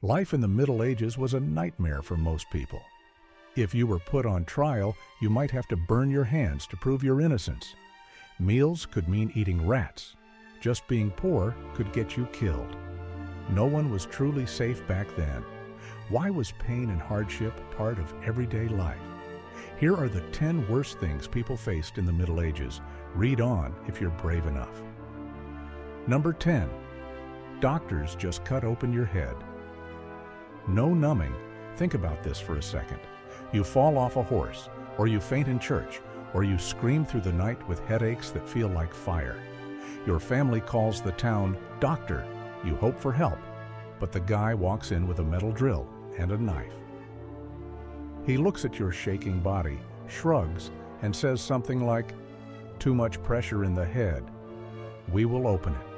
Life in the Middle Ages was a nightmare for most people. If you were put on trial, you might have to burn your hands to prove your innocence. Meals could mean eating rats. Just being poor could get you killed. No one was truly safe back then. Why was pain and hardship part of everyday life? Here are the 10 worst things people faced in the Middle Ages. Read on if you're brave enough. Number 10. Doctors just cut open your head. No numbing. Think about this for a second. You fall off a horse, or you faint in church, or you scream through the night with headaches that feel like fire. Your family calls the town doctor. You hope for help, but the guy walks in with a metal drill and a knife. He looks at your shaking body, shrugs, and says something like, "Too much pressure in the head. We will open it."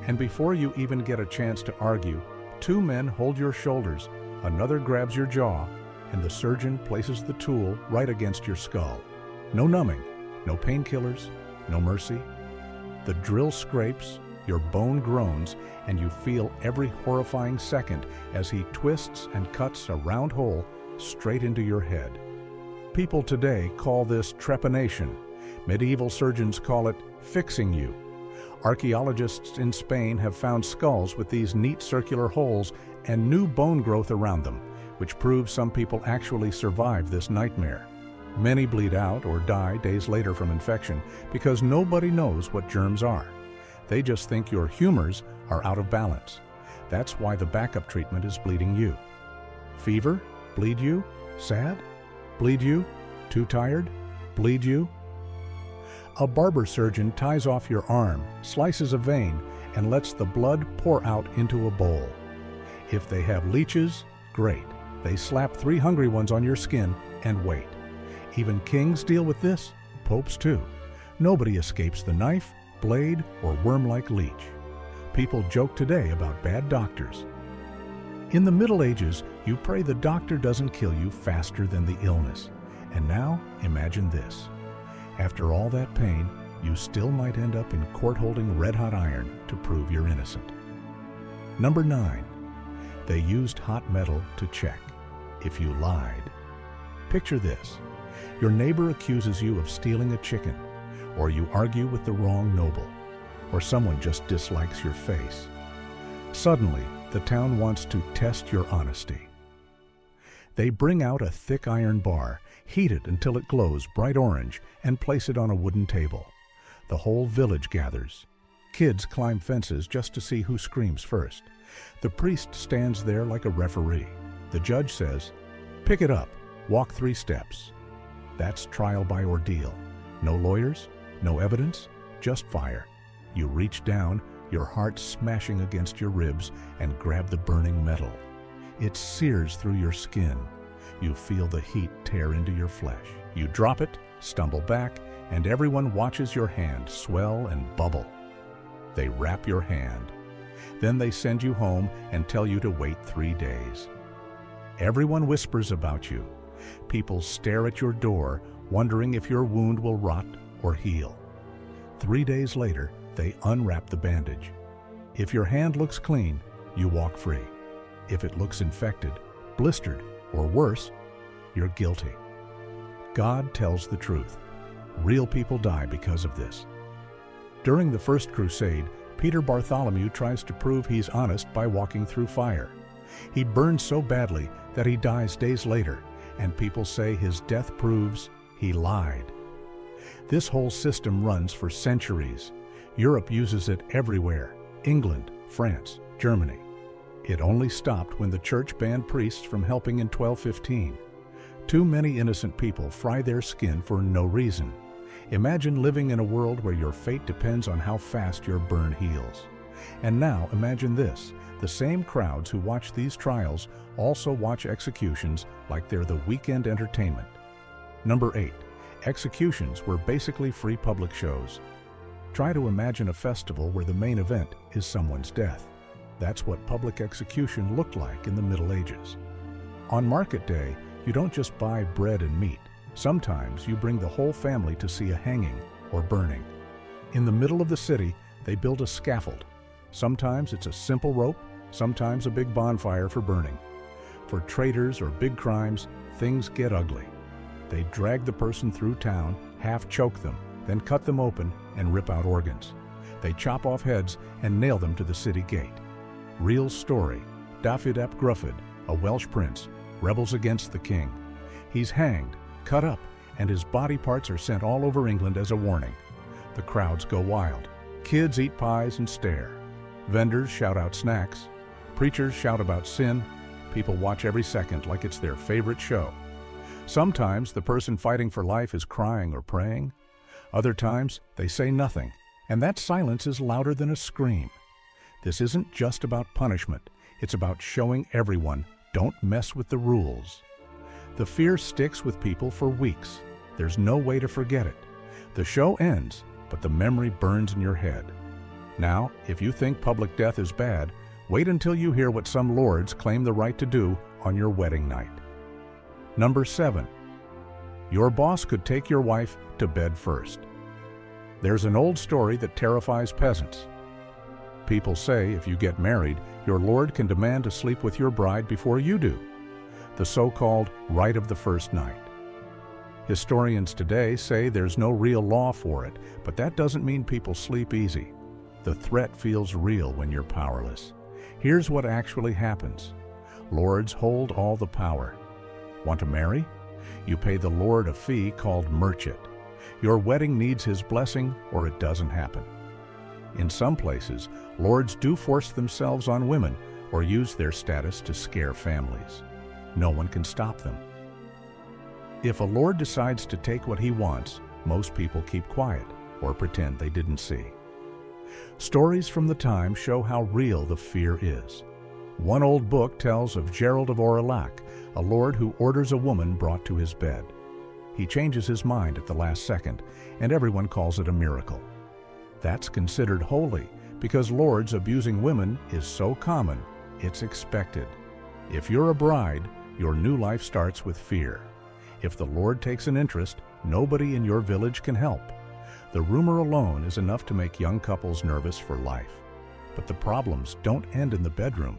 And before you even get a chance to argue, 2 men hold your shoulders, another grabs your jaw, and the surgeon places the tool right against your skull. No numbing, no painkillers, no mercy. The drill scrapes, your bone groans, and you feel every horrifying second as he twists and cuts a round hole straight into your head. People today call this trepanation. Medieval surgeons call it fixing you. Archaeologists in Spain have found skulls with these neat circular holes and new bone growth around them, which proves some people actually survived this nightmare. Many bleed out or die days later from infection because nobody knows what germs are. They just think your humors are out of balance. That's why the backup treatment is bleeding you. Fever? Bleed you? Sad? Bleed you? Too tired? Bleed you? A barber surgeon ties off your arm, slices a vein, and lets the blood pour out into a bowl. If they have leeches, great. They slap 3 hungry ones on your skin and wait. Even kings deal with this, popes too. Nobody escapes the knife, blade, or worm-like leech. People joke today about bad doctors. In the Middle Ages, you pray the doctor doesn't kill you faster than the illness. And now, imagine this. After all that pain, you still might end up in court holding red-hot iron to prove you're innocent. Number 9. They used hot metal to check if you lied. Picture this. Your neighbor accuses you of stealing a chicken, or you argue with the wrong noble, or someone just dislikes your face. Suddenly, the town wants to test your honesty. They bring out a thick iron bar, heat it until it glows bright orange, and place it on a wooden table. The whole village gathers. Kids climb fences just to see who screams first. The priest stands there like a referee. The judge says, "Pick it up, walk 3 steps." That's trial by ordeal. No lawyers, no evidence, just fire. You reach down, your heart smashing against your ribs, and grab the burning metal. It sears through your skin. You feel the heat tear into your flesh. You drop it, stumble back, and everyone watches your hand swell and bubble. They wrap your hand. Then they send you home and tell you to wait 3 days. Everyone whispers about you. People stare at your door, wondering if your wound will rot or heal. 3 days later, they unwrap the bandage. If your hand looks clean, you walk free. If it looks infected, blistered, or worse, you're guilty. God tells the truth. Real people die because of this. During the First Crusade, Peter Bartholomew tries to prove he's honest by walking through fire. He burns so badly that he dies days later, and people say his death proves he lied. This whole system runs for centuries. Europe uses it everywhere: England, France, Germany. It only stopped when the church banned priests from helping in 1215. Too many innocent people fry their skin for no reason. Imagine living in a world where your fate depends on how fast your burn heals. And now imagine this. The same crowds who watch these trials also watch executions like they're the weekend entertainment. Number 8. Executions were basically free public shows. Try to imagine a festival where the main event is someone's death. That's what public execution looked like in the Middle Ages. On market day, you don't just buy bread and meat. Sometimes you bring the whole family to see a hanging or burning. In the middle of the city, they build a scaffold. Sometimes it's a simple rope, sometimes a big bonfire for burning. For traitors or big crimes, things get ugly. They drag the person through town, half choke them, then cut them open and rip out organs. They chop off heads and nail them to the city gate. Real story. Dafydd ap Gruffydd, a Welsh prince, rebels against the king. He's hanged, cut up, and his body parts are sent all over England as a warning. The crowds go wild. Kids eat pies and stare. Vendors shout out snacks. Preachers shout about sin. People watch every second like it's their favorite show. Sometimes the person fighting for life is crying or praying. Other times they say nothing, and that silence is louder than a scream. This isn't just about punishment. It's about showing everyone, don't mess with the rules. The fear sticks with people for weeks. There's no way to forget it. The show ends, but the memory burns in your head. Now, if you think public death is bad, wait until you hear what some lords claim the right to do on your wedding night. Number 7. Your boss could take your wife to bed first. There's an old story that terrifies peasants. People say if you get married, your lord can demand to sleep with your bride before you do. The so-called right of the first night. Historians today say there's no real law for it, but that doesn't mean people sleep easy. The threat feels real when you're powerless. Here's what actually happens. Lords hold all the power. Want to marry? You pay the lord a fee called merchant. Your wedding needs his blessing or it doesn't happen. In some places, lords do force themselves on women or use their status to scare families. No one can stop them. If a lord decides to take what he wants, most people keep quiet or pretend they didn't see. Stories from the time show how real the fear is. One old book tells of Gerald of Aurillac, a lord who orders a woman brought to his bed. He changes his mind at the last second, and everyone calls it a miracle. That's considered holy because lords abusing women is so common, it's expected. If you're a bride, your new life starts with fear. If the Lord takes an interest, nobody in your village can help. The rumor alone is enough to make young couples nervous for life. But the problems don't end in the bedroom.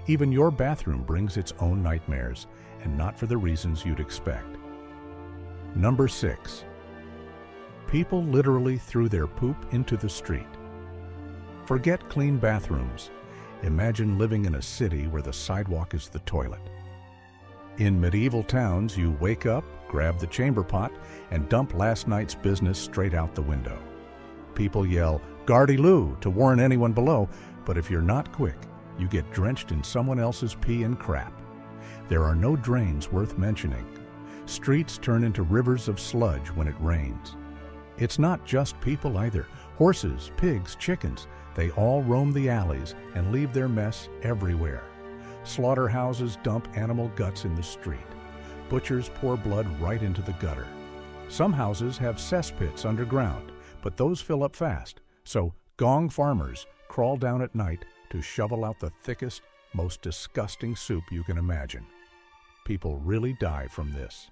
Even your bathroom brings its own nightmares, and not for the reasons you'd expect. Number 6. People literally threw their poop into the street. Forget clean bathrooms. Imagine living in a city where the sidewalk is the toilet. In medieval towns, you wake up, grab the chamber pot, and dump last night's business straight out the window. People yell, "Gardy-loo," to warn anyone below, but if you're not quick, you get drenched in someone else's pee and crap. There are no drains worth mentioning. Streets turn into rivers of sludge when it rains. It's not just people either. Horses, pigs, chickens, they all roam the alleys and leave their mess everywhere. Slaughterhouses dump animal guts in the street. Butchers pour blood right into the gutter. Some houses have cesspits underground, but those fill up fast, so gong farmers crawl down at night to shovel out the thickest, most disgusting soup you can imagine. People really die from this.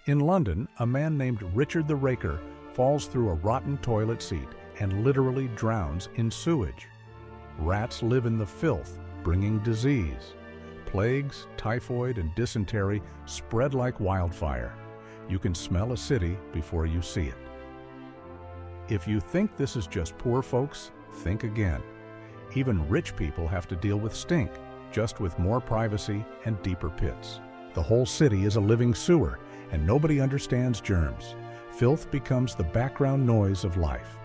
In London, a man named Richard the Raker falls through a rotten toilet seat and literally drowns in sewage. Rats live in the filth, bringing disease. Plagues, typhoid, and dysentery spread like wildfire. You can smell a city before you see it. If you think this is just poor folks, think again. Even rich people have to deal with stink, just with more privacy and deeper pits. The whole city is a living sewer, and nobody understands germs. Filth becomes the background noise of life.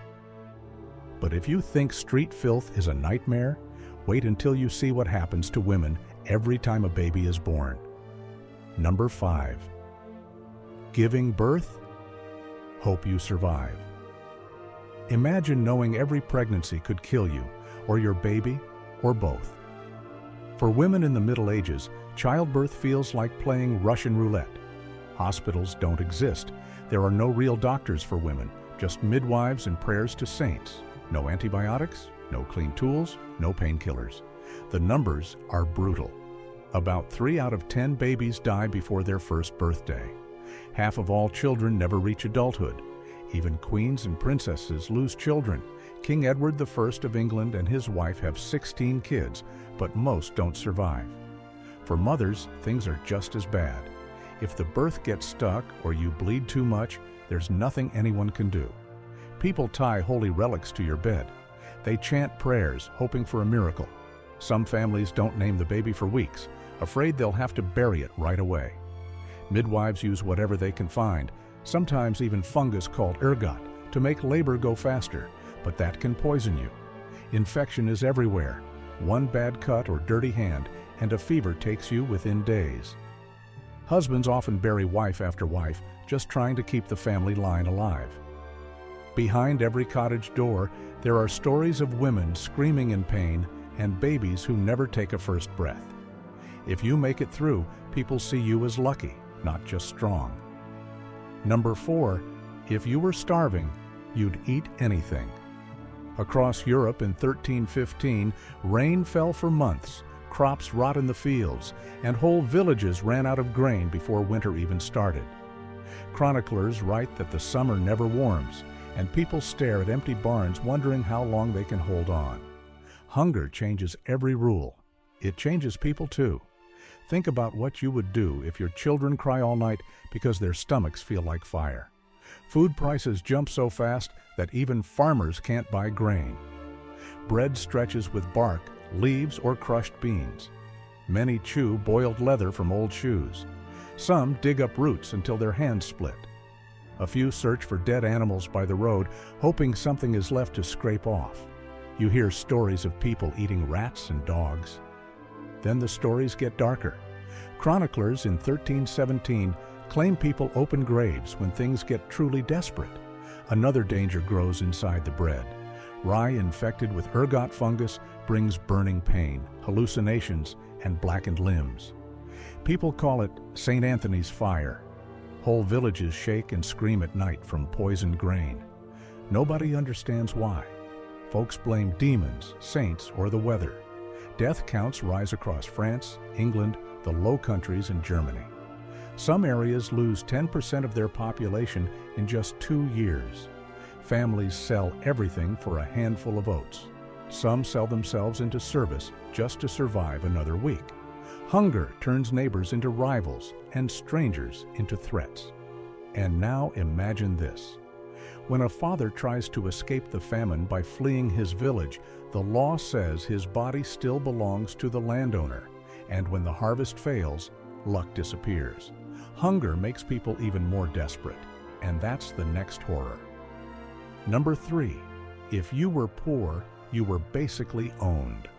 But if you think street filth is a nightmare, wait until you see what happens to women every time a baby is born. Number 5. Giving birth? Hope you survive. Imagine knowing every pregnancy could kill you, or your baby, or both. For women in the Middle Ages, childbirth feels like playing Russian roulette. Hospitals don't exist. There are no real doctors for women, just midwives and prayers to saints. No antibiotics, no clean tools, no painkillers. The numbers are brutal. About 3 out of 10 babies die before their first birthday. Half of all children never reach adulthood. Even queens and princesses lose children. King Edward I of England and his wife have 16 kids, but most don't survive. For mothers, things are just as bad. If the birth gets stuck or you bleed too much, there's nothing anyone can do. People tie holy relics to your bed. They chant prayers, hoping for a miracle. Some families don't name the baby for weeks, afraid they'll have to bury it right away. Midwives use whatever they can find, sometimes even fungus called ergot, to make labor go faster, but that can poison you. Infection is everywhere. One bad cut or dirty hand, and a fever takes you within days. Husbands often bury wife after wife, just trying to keep the family line alive. Behind every cottage door, there are stories of women screaming in pain and babies who never take a first breath. If you make it through, people see you as lucky, not just strong. Number 4, if you were starving, you'd eat anything. Across Europe in 1315, rain fell for months, crops rot in the fields, and whole villages ran out of grain before winter even started. Chroniclers write that the summer never warms, and people stare at empty barns wondering how long they can hold on. Hunger changes every rule. It changes people too. Think about what you would do if your children cry all night because their stomachs feel like fire. Food prices jump so fast that even farmers can't buy grain. Bread stretches with bark, leaves, or crushed beans. Many chew boiled leather from old shoes. Some dig up roots until their hands split. A few search for dead animals by the road, hoping something is left to scrape off. You hear stories of people eating rats and dogs. Then the stories get darker. Chroniclers in 1317 claim people open graves when things get truly desperate. Another danger grows inside the bread. Rye infected with ergot fungus brings burning pain, hallucinations, and blackened limbs. People call it St. Anthony's fire. Whole villages shake and scream at night from poisoned grain. Nobody understands why. Folks blame demons, saints, or the weather. Death counts rise across France, England, the Low Countries, and Germany. Some areas lose 10% of their population in just 2 years. Families sell everything for a handful of oats. Some sell themselves into service just to survive another week. Hunger turns neighbors into rivals and strangers into threats. And now imagine this. When a father tries to escape the famine by fleeing his village, the law says his body still belongs to the landowner, and when the harvest fails, luck disappears. Hunger makes people even more desperate, and that's the next horror. Number 3, if you were poor, you were basically owned.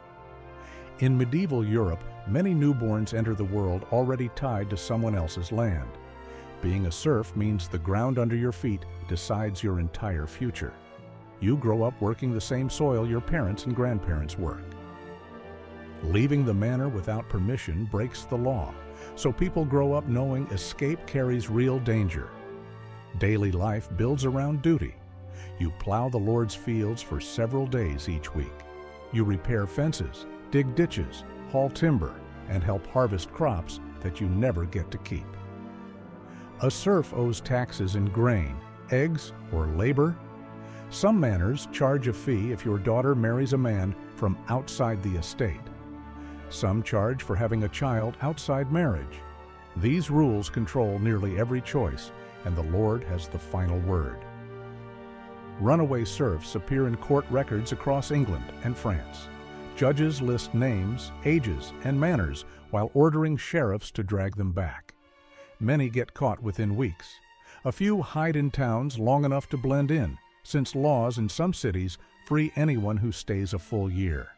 In medieval Europe, many newborns enter the world already tied to someone else's land. Being a serf means the ground under your feet decides your entire future. You grow up working the same soil your parents and grandparents worked. Leaving the manor without permission breaks the law, so people grow up knowing escape carries real danger. Daily life builds around duty. You plow the Lord's fields for several days each week. You repair fences, dig ditches, haul timber, and help harvest crops that you never get to keep. A serf owes taxes in grain, eggs, or labor. Some manors charge a fee if your daughter marries a man from outside the estate. Some charge for having a child outside marriage. These rules control nearly every choice, and the Lord has the final word. Runaway serfs appear in court records across England and France. Judges list names, ages, and manners while ordering sheriffs to drag them back. Many get caught within weeks. A few hide in towns long enough to blend in, since laws in some cities free anyone who stays a full year.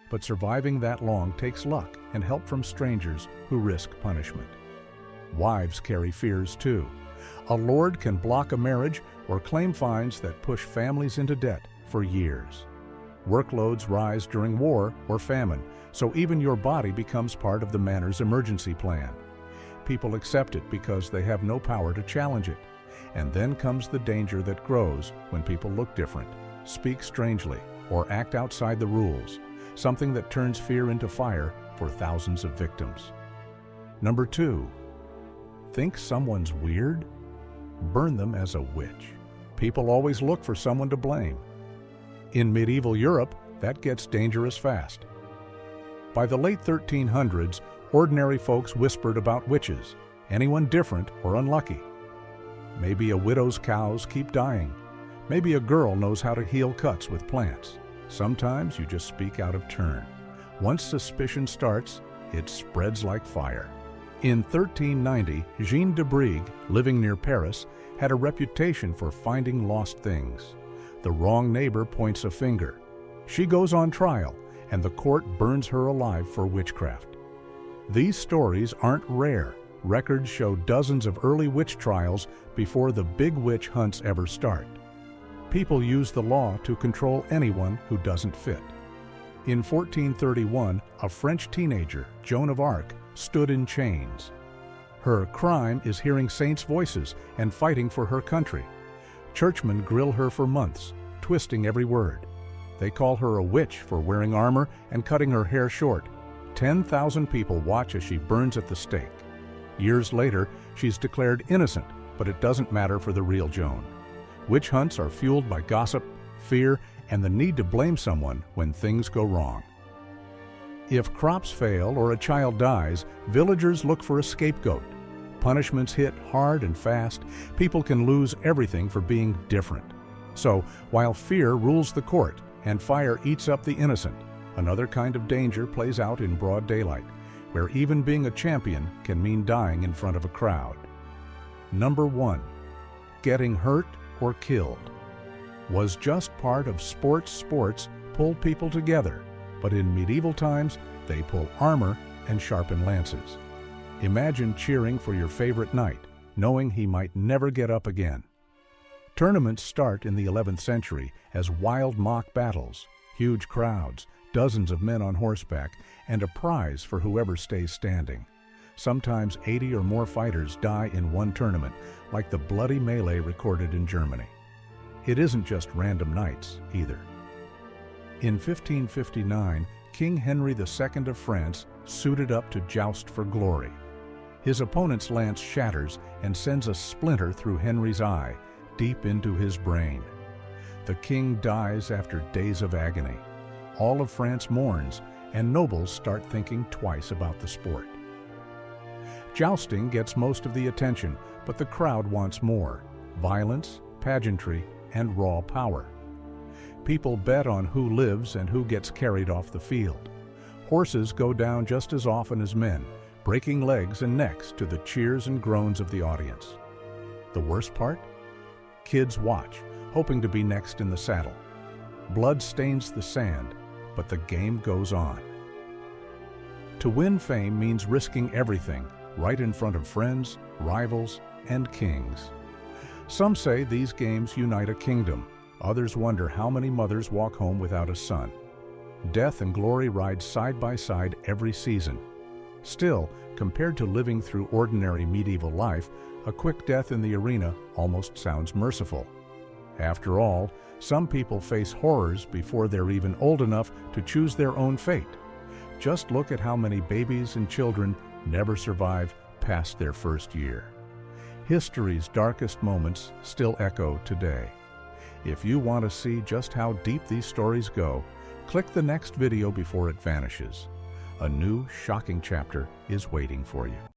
But surviving that long takes luck and help from strangers who risk punishment. Wives carry fears too. A lord can block a marriage or claim fines that push families into debt for years. Workloads rise during war or famine, so even your body becomes part of the manor's emergency plan. People accept it because they have no power to challenge it. And then comes the danger that grows when people look different, speak strangely, or act outside the rules, something that turns fear into fire for thousands of victims. Number 2, think someone's weird? Burn them as a witch. People always look for someone to blame. In medieval Europe, that gets dangerous fast. By the late 1300s, ordinary folks whispered about witches, anyone different or unlucky. Maybe a widow's cows keep dying. Maybe a girl knows how to heal cuts with plants. Sometimes you just speak out of turn. Once suspicion starts, it spreads like fire. In 1390, Jeanne de Brigue, living near Paris, had a reputation for finding lost things. The wrong neighbor points a finger. She goes on trial, and the court burns her alive for witchcraft. These stories aren't rare. Records show dozens of early witch trials before the big witch hunts ever start. People use the law to control anyone who doesn't fit. In 1431, a French teenager, Joan of Arc, stood in chains. Her crime is hearing saints' voices and fighting for her country. Churchmen grill her for months, twisting every word. They call her a witch for wearing armor and cutting her hair short. 10,000 people watch as she burns at the stake. Years later, she's declared innocent, but it doesn't matter for the real Joan. Witch hunts are fueled by gossip, fear, and the need to blame someone when things go wrong. If crops fail or a child dies, villagers look for a scapegoat. Punishments hit hard and fast. People can lose everything for being different. So, while fear rules the court and fire eats up the innocent, another kind of danger plays out in broad daylight, where even being a champion can mean dying in front of a crowd. Number 1. Getting hurt or killed. Was just part of sports pull people together, but in medieval times, they pull armor and sharpen lances. Imagine cheering for your favorite knight, knowing he might never get up again. Tournaments start in the 11th century as wild mock battles, huge crowds, dozens of men on horseback, and a prize for whoever stays standing. Sometimes 80 or more fighters die in one tournament, like the bloody melee recorded in Germany. It isn't just random knights, either. In 1559, King Henry II of France suited up to joust for glory. His opponent's lance shatters and sends a splinter through Henry's eye, deep into his brain. The king dies after days of agony. All of France mourns, and nobles start thinking twice about the sport. Jousting gets most of the attention, but the crowd wants more: violence, pageantry, and raw power. People bet on who lives and who gets carried off the field. Horses go down just as often as men, breaking legs and necks to the cheers and groans of the audience. The worst part? Kids watch, hoping to be next in the saddle. Blood stains the sand, but the game goes on. To win fame means risking everything, right in front of friends, rivals, and kings. Some say these games unite a kingdom. Others wonder how many mothers walk home without a son. Death and glory ride side by side every season. Still, compared to living through ordinary medieval life, a quick death in the arena almost sounds merciful. After all, some people face horrors before they're even old enough to choose their own fate. Just look at how many babies and children never survive past their first year. History's darkest moments still echo today. If you want to see just how deep these stories go, click the next video before it vanishes. A new, shocking chapter is waiting for you.